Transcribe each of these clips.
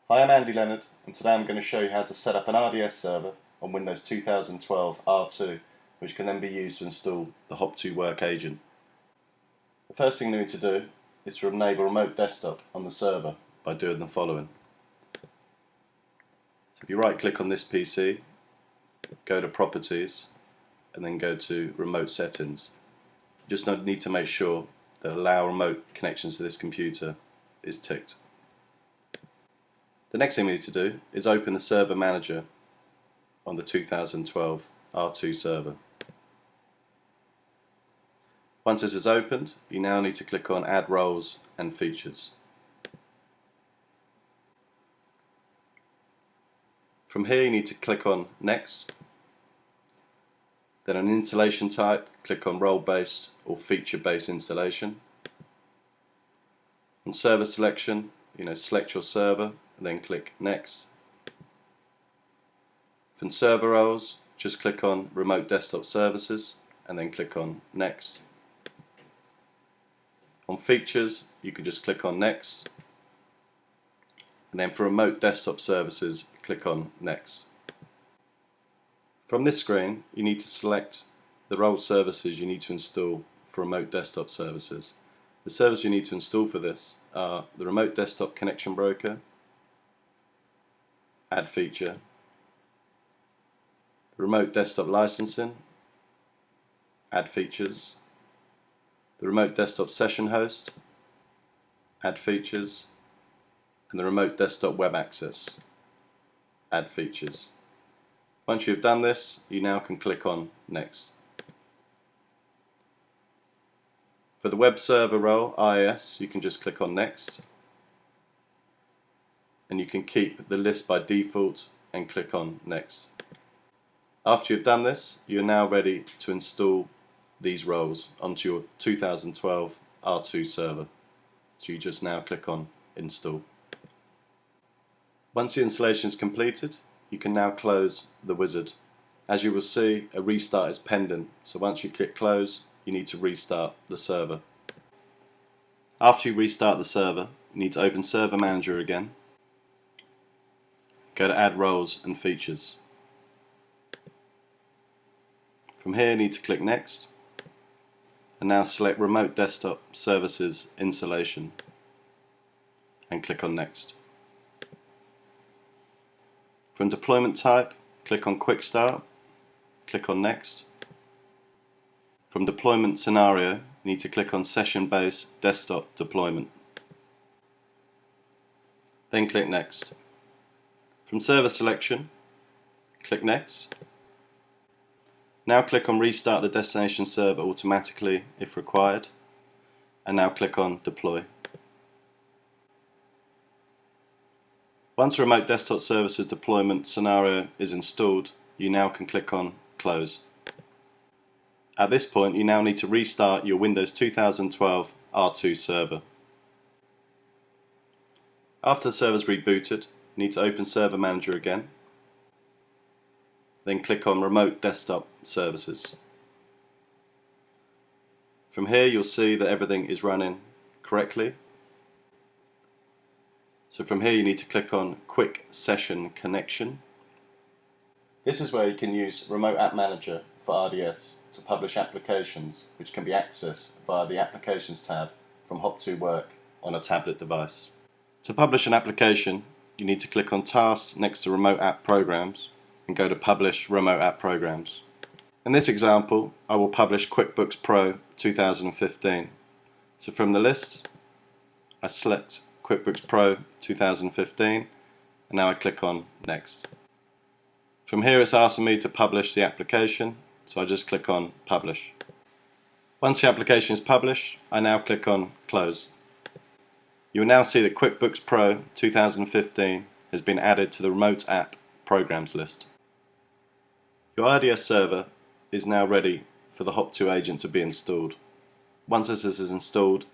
Hi, I'm Andy Leonard, and today I'm going to show you how to set up an RDS server on Windows 2012 R2, which can then be used to install the hopTo Work agent. The first thing you need to do is to enable remote desktop on the server by doing the following. So if you right click on this PC, go to Properties, and then go to Remote Settings. You just need to make sure that Allow Remote Connections to this computer is ticked. The next thing we need to do is open the Server Manager on the 2012 R2 server. Once this is opened, you now need to click on Add Roles and Features. From here you need to click on Next. Then on installation type, click on Role-Based or Feature-Based Installation. On server selection, select your server and then click Next. From server roles, just click on Remote Desktop Services and then click on Next. On features, you can just click on Next, and then for Remote Desktop Services, click on Next. From this screen, you need to select the role services you need to install for Remote Desktop Services. The services you need to install for this are the Remote Desktop Connection Broker, Add Feature, Remote Desktop Licensing, Add Features, the Remote Desktop Session Host, Add Features, and the Remote Desktop Web Access, Add Features. Once you've done this, you now can click on Next. For the web server role, IIS, you can just click on Next, and you can keep the list by default and click on Next. After you've done this, you're now ready to install these roles onto your 2012 R2 server. So you just now click on Install. Once the installation is completed, you can now close the wizard. As you will see, a restart is pending, so once you click close, you need to restart the server. After you restart the server, you need to open Server Manager again, go to Add Roles and Features. From here you need to click Next, and now select Remote Desktop Services Installation and click on Next. From deployment type, click on Quick Start, click on Next. From deployment scenario, you need to click on Session-Based Desktop Deployment. Then click Next. From server selection, click Next. Now click on Restart the destination server automatically if required, and now click on Deploy. Once the Remote Desktop Services deployment scenario is installed, you now can click on Close. At this point, you now need to restart your Windows 2012 R2 server. After the server is rebooted, you need to open Server Manager again, then click on Remote Desktop Services. From here you'll see that everything is running correctly. So from here you need to click on Quick Session Connection. This is where you can use Remote App Manager for RDS to publish applications which can be accessed via the Applications tab from hopTo Work on a tablet device. To publish an application, you need to click on Tasks next to Remote App Programs and go to Publish Remote App Programs. In this example, I will publish QuickBooks Pro 2015. So from the list, I select QuickBooks Pro 2015, and now I click on Next. From here it's asking me to publish the application, so I just click on Publish. Once the application is published, I now click on Close. You will now see that QuickBooks Pro 2015 has been added to the Remote App Programs list. Your RDS server is now ready for the hopTo agent to be installed. Once this is installed,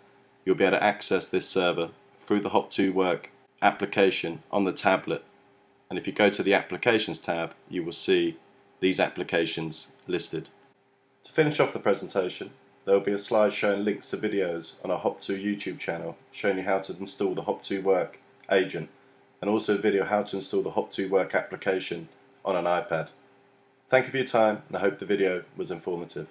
you'll be able to access this server through the hopTo Work application on the tablet, and if you go to the Applications tab, you will see these applications listed. To finish off the presentation, there will be a slide showing links to videos on our hopTo YouTube channel showing you how to install the hopTo Work agent and also a video how to install the hopTo work application on an iPad. Thank you for your time, and I hope the video was informative.